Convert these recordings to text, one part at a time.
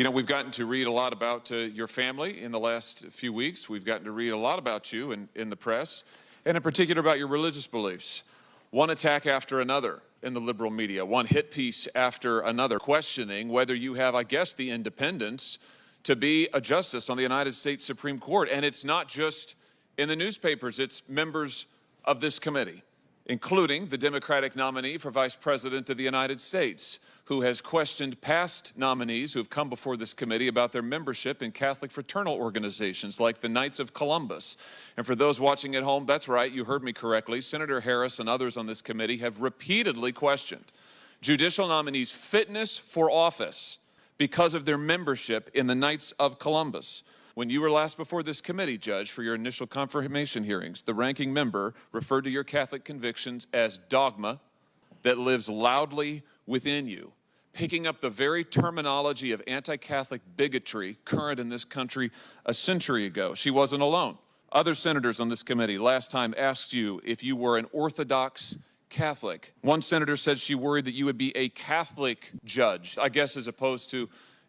You know, we've gotten to read a lot about your family in the last few weeks. We've gotten to read a lot about you in the press, and in particular about your religious beliefs. One attack after another in the liberal media, one hit piece after another, questioning whether you have, I guess, the independence to be a justice on the United States Supreme Court. And it's not just in the newspapers, it's members of this committee, including the Democratic nominee for Vice President of the United States, who has questioned past nominees who have come before this committee about their membership in Catholic fraternal organizations like the Knights of Columbus. And for those watching at home, that's right, you heard me correctly. Senator Harris and others on this committee have repeatedly questioned judicial nominees' fitness for office because of their membership in the Knights of Columbus. When you were last before this committee, Judge, for your initial confirmation hearings, the ranking member referred to your Catholic convictions as dogma that lives loudly within you, picking up the very terminology of anti-Catholic bigotry current in this country a century ago. She wasn't alone. Other senators on this committee last time asked you if you were an Orthodox Catholic. One senator said she worried that you would be a Catholic judge, I guess as opposed to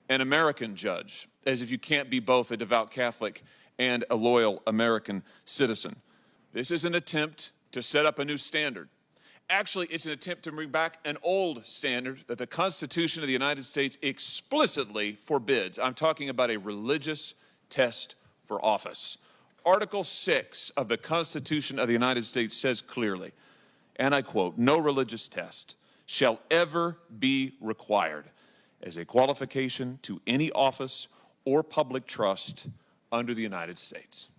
an American judge, as if you can't be both a devout Catholic and a loyal American citizen. This is an attempt to set up a new standard. Actually, it's an attempt to bring back an old standard that the Constitution of the United States explicitly forbids. I'm talking about a religious test for office. Article 6 of the Constitution of the United States says clearly, and I quote, "No religious test shall ever be required as a qualification to any office or public trust under the United States."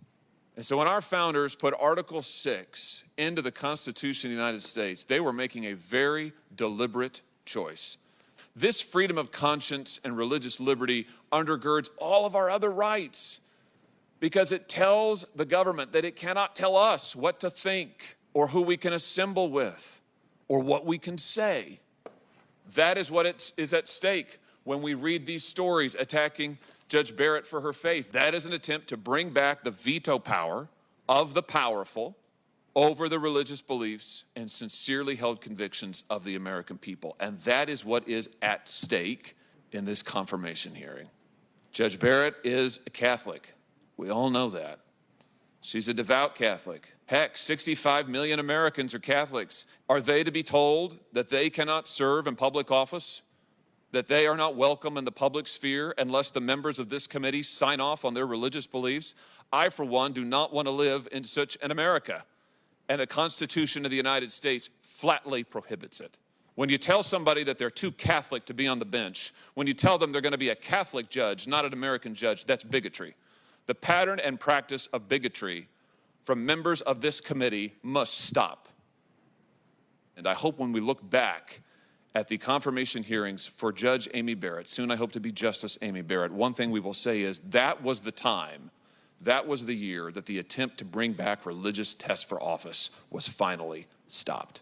And so when our founders put Article 6 into the Constitution of the United States, they were making a very deliberate choice. This freedom of conscience and religious liberty undergirds all of our other rights because it tells the government that it cannot tell us what to think or who we can assemble with or what we can say. That is what is at stake when we read these stories attacking Judge Barrett for her faith. That is an attempt to bring back the veto power of the powerful over the religious beliefs and sincerely held convictions of the American people. And that is what is at stake in this confirmation hearing. Judge Barrett is a Catholic. We all know that. She's a devout Catholic. Heck, 65 million Americans are Catholics. Are they to be told that they cannot serve in public office? That they are not welcome in the public sphere unless the members of this committee sign off on their religious beliefs? I, for one, do not want to live in such an America, and the Constitution of the United States flatly prohibits it. When you tell somebody that they're too Catholic to be on the bench, when you tell them they're going to be a Catholic judge, not an American judge, that's bigotry. The pattern and practice of bigotry from members of this committee must stop. And I hope when we look back at the confirmation hearings for Judge Amy Barrett, soon I hope to be Justice Amy Barrett, one thing we will say is that was the time, that was the year that the attempt to bring back religious tests for office was finally stopped.